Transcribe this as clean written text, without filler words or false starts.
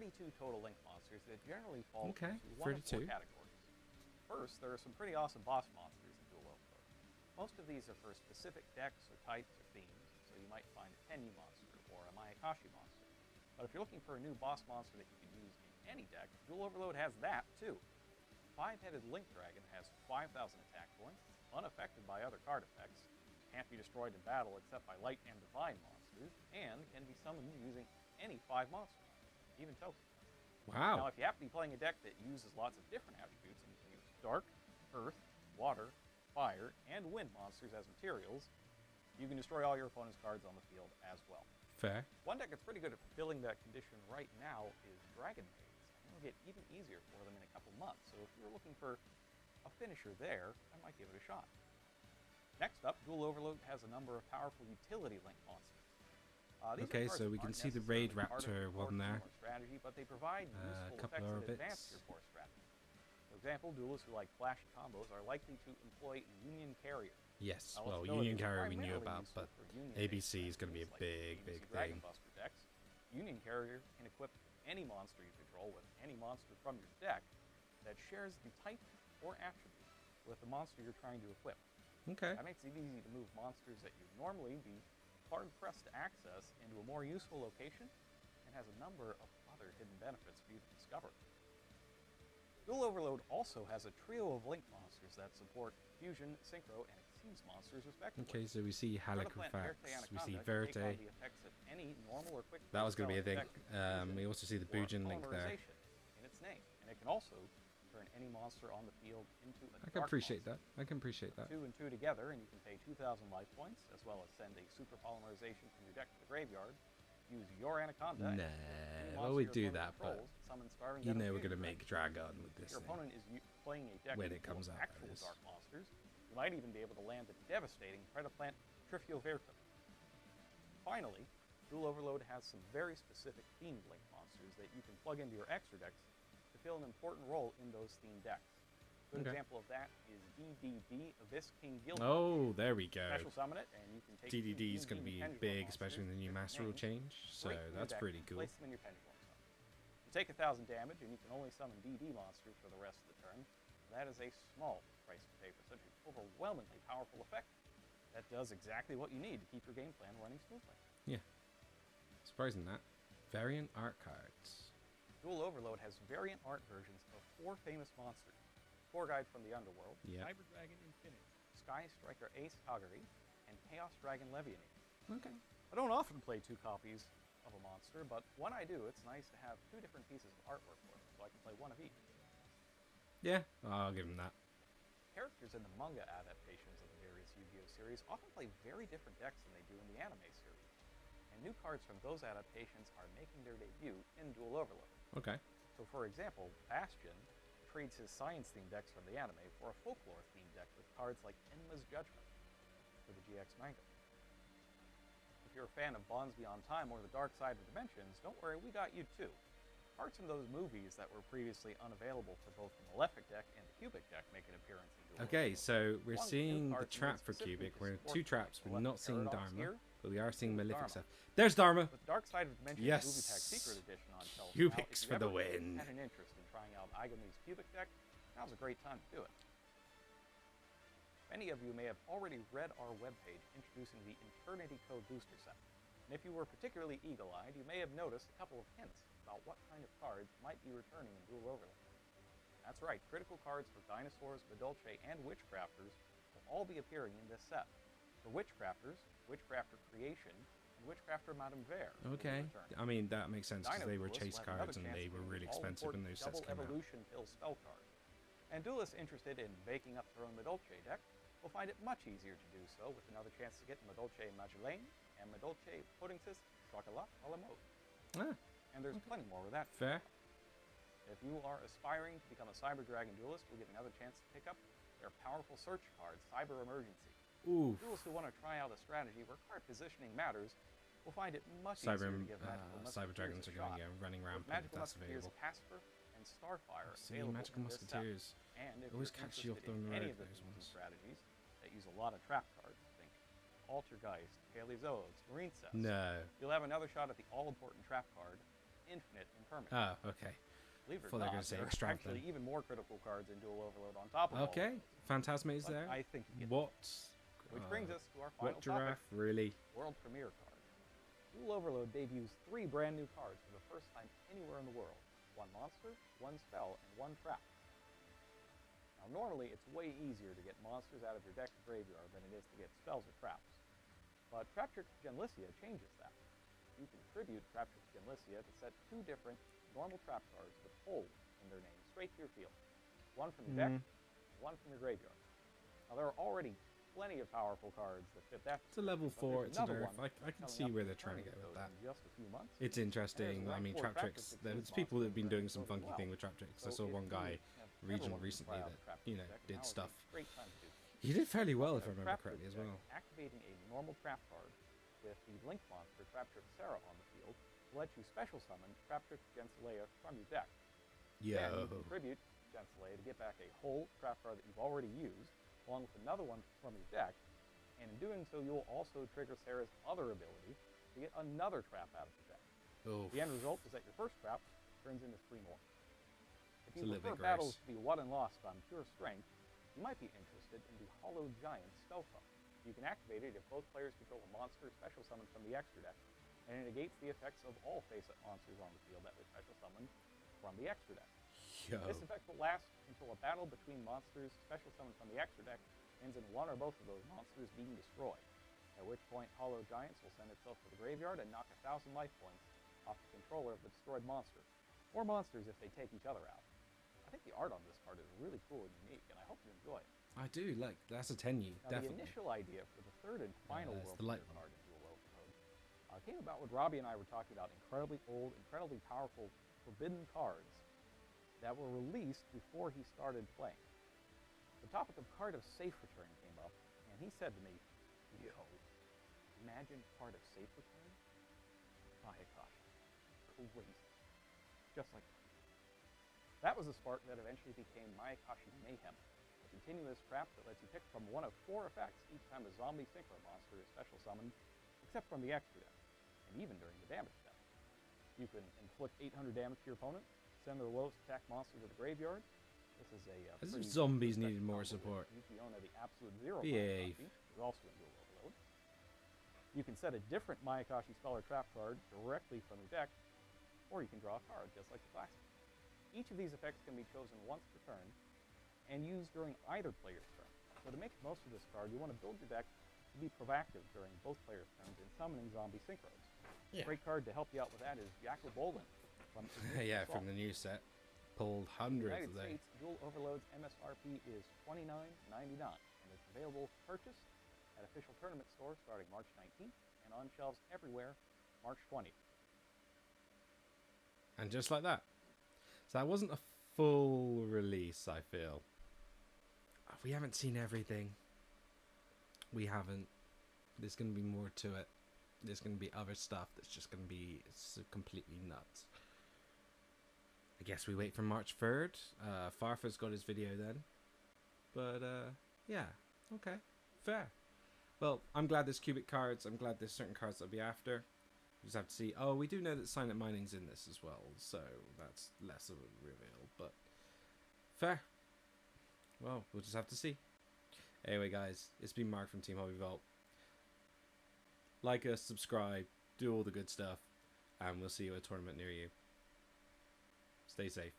32 total Link monsters that generally fall Okay, into one of 4 32. categories. First, there are some pretty awesome boss monsters in Duel Overload. Most of these are for specific decks or types or themes, so you might find a Tenyu monster or a Mayakashi monster. But if you're looking for a new boss monster that you can use in any deck, Duel Overload has that too. 5-headed Link Dragon has 5,000 attack points, unaffected by other card effects, can't be destroyed in battle except by light and divine monsters, and can be summoned using any 5 monsters, even tokens. Wow. Now, if you happen to be playing a deck that uses lots of different attributes, and you can use Dark, Earth, Water, Fire, and Wind monsters as materials, you can destroy all your opponent's cards on the field as well. Fair. One deck that's pretty good at fulfilling that condition right now is Dragon Maids. It'll get even easier for them in a couple months, so if you're looking for a finisher there, I might give it a shot. Next up, Duel Overload has a number of powerful utility Link monsters. Okay, so we can see the Raid Raptor one there. Strategy, but they provide useful effects that advance your core strategy. For example, duelists who like flashy combos are likely to employ Union Carrier. Yes, well, Union Carrier we knew about, but ABC is going to be a big thing. Decks. Union Carrier can equip any monster you control with any monster from your deck that shares the type or attribute with the monster you're trying to equip. Okay. That makes it easy to move monsters that you'd normally be hard-pressed to access into a more useful location, and has a number of other hidden benefits for you to discover. Duel Overload also has a trio of Link monsters that support Fusion, Synchro, and Exceeds monsters respectively. Okay, so we see Halifax, we see Verte. That was going to be a thing. We also see the Bujin Link there. In its name, and it can also turn any monster on the field into a I can appreciate that. I can appreciate that. 2 and 2 together, and you can pay 2,000 life points, as well as send a super polymerization from your deck to the graveyard. Use your Anaconda. Nah, well, we do that, but you know we're going to make Dragun with this Your opponent is playing a deck when it comes out. Actual dark monsters. You might even be able to land a devastating Predaplant Trifiovertum. Finally, Duel Overload has some very specific themed Link monsters that you can plug into your extra decks to fill an important role in those themed decks. A good example of that is DDD, Abyss King Guild. Oh, there we go. Special summon it, and you can take DDD is going to be big, especially when the new master rule change, so that's pretty cool. Place them in your pendulum zone. You take 1,000 damage, and you can only summon DD monsters for the rest of the turn. That is a small price to pay for such an overwhelmingly powerful effect that does exactly what you need to keep your game plan running smoothly. Yeah. Surprising that. Variant art cards. Duel Overload has variant art versions of 4 famous monsters. Core Guide from the Underworld, Cyber Dragon Infinity, Sky Striker Ace Kagari, and Chaos Dragon Leviathan. Okay. I don't often play 2 copies of a monster, but when I do, it's nice to have 2 different pieces of artwork for them, so I can play one of each. Yeah, I'll give him that. Characters in the manga adaptations of the various Yu-Gi-Oh! Series often play very different decks than they do in the anime series, and new cards from those adaptations are making their debut in Duel Overload. Okay. So for example, Bastion trades his science-themed decks from the anime for a folklore-themed deck with cards like Enma's Judgment for the GX manga. If you're a fan of Bonds Beyond Time or the Dark Side of Dimensions, don't worry, we got you too. Parts from those movies that were previously unavailable for both the Malefic deck and the Cubic deck make an appearance in Duel Okay, Overload. so we're seeing the trap for Cubic. We're 2 traps. We're not seeing Dharma, but we are seeing Malefic stuff. There's Dharma! With Dark Side of Dimensions Yes! Movie Pack Secret Edition on shelf Cubics now, for the win! Had an interest in trying out Igami's Cubic deck, now's a great time to do it. Many of you may have already read our webpage introducing the Eternity Code Booster Set. And if you were particularly eagle-eyed, you may have noticed a couple of hints about what kind of cards might be returning in Duel Overload. That's right, critical cards for Dinosaurs, Madolche, and Witchcrafters will all be appearing in this set. For Witchcrafters, Witchcrafter Creation, and Witchcrafter Madame Vere. Okay, I mean, that makes sense because they were chase cards and they were really expensive when those sets came out. Evolution Pill spell card. And duelists interested in baking up their own Madolche deck will find it much easier to do so with another chance to get Madolche Magellane and Madolche Puddingsis Chocolat a la mode. Ah, and there's plenty more where that. Fair. If you are aspiring to become a Cyber Dragon duelist, we'll get another chance to pick up their powerful search card, Cyber Emergency. Ooh. Duelists who want to try out a strategy where card positioning matters will find it much easier to give Magical Cyber Dragons are going to go running rampant if that's available. Casper and Starfire See, Magical Musketeers. And if always you're catch you off the interested in any of road, the those ones. strategies that use a lot of trap cards, think Altergeist, Paleozoics, Marine Cess. No. You'll have another shot at the all-important trap card, infinite in permanence. Oh, okay. Believe it or not, there are actually even more critical cards in Duel Overload on top of all of those. Phantasma is there. I think you get what? Which brings us to our final giraffe, topic, really? World Premiere card. Duel Overload debuts 3 brand new cards for the first time anywhere in the world. 1 monster, 1 spell, and 1 trap. Now normally it's way easier to get monsters out of your deck to graveyard than it is to get spells or traps. But Traptrix Genlissia changes that. You can tribute Traptrix Genlissia to set 2 different normal trap cards with hold in their name straight to your field. 1 from your deck, 1 from your graveyard. Now there are already plenty of powerful cards that fit that. It's a level 4, it's a nerf. I can see where they're trying to go with that. Just a few months. It's interesting. I mean, Traptrix, there's people that have been doing some funky thing with Traptrix. I saw one guy regional recently that, you know, did stuff. He did fairly well, if I remember correctly, as well. Activating a normal trap card with the Link monster Traptrix Sarah on the field will let you special summon Traptrix Gensilea from your deck. Yo. Then you can tribute Gensilea to get back a whole trap card that you've already used, along with another one from your deck, and in doing so, you'll also trigger Sarah's other ability to get another trap out of the deck. Oof. The end result is that your first trap turns into 3 more. If you prefer battles to be won and lost on pure strength, you might be interested in the Hollow Giant spell summon. You can activate it if both players control a monster special summoned from the extra deck, and it negates the effects of all face-up monsters on the field that were special summoned from the extra deck. Yo. This effect will last until a battle between monsters special summoned from the extra deck ends in one or both of those monsters being destroyed, at which point Hollow Giants will send itself to the graveyard and knock 1,000 life points off the controller of the destroyed monster, or monsters if they take each other out. I think the art on this card is really cool and unique, and I hope you enjoy it. I do, like, that's a 10U, definitely. The initial idea for the 3rd and final World Premiere card in Duel Overload came about when Robbie and I were talking about incredibly old, incredibly powerful forbidden cards that were released before he started playing. The topic of Card of Safe Return came up, and he said to me, yo, imagine Card of Safe Return? My gosh, crazy. Just like that. That was the spark that eventually became Mayakashi Mayhem, a continuous trap that lets you pick from one of 4 effects each time a zombie synchro monster is special summoned, except from the extra deck, and even during the damage step. You can inflict 800 damage to your opponent, send their lowest attack monster to the graveyard. This is a as if zombies needed more support. Yuki-onna, the absolute zero Behave. is also in Duel Overload. You can set a different Mayakashi spell or trap card directly from your deck, or you can draw a card, just like the classic. Each of these effects can be chosen once per turn, and used during either player's turn. So to make the most of this card, you want to build your deck to be proactive during both players' turns in summoning zombie synchros. Yeah. A great card to help you out with that is Jacob Bolin from yeah, from the new set. Pulled hundreds of there. States, Duel Overload's MSRP is $29.99, and it's available for purchase at official tournament stores starting March 19th and on shelves everywhere March 20th. And just like that. So that wasn't a full release, I feel. We haven't seen everything. We haven't. There's going to be more to it. There's going to be other stuff that's just going to be completely nuts. I guess we wait for March 3rd. Farfa's got his video then. But, yeah. Okay. Fair. Well, I'm glad there's cubic cards. I'm glad there's certain cards that I'll be after. We just have to see. Oh, we do know that Silent Mining's in this as well. So, that's less of a reveal. But, fair. Well, we'll just have to see. Anyway, guys. It's been Mark from Team Hobby Vault. Like us, subscribe, do all the good stuff. And we'll see you at a tournament near you. Stay safe.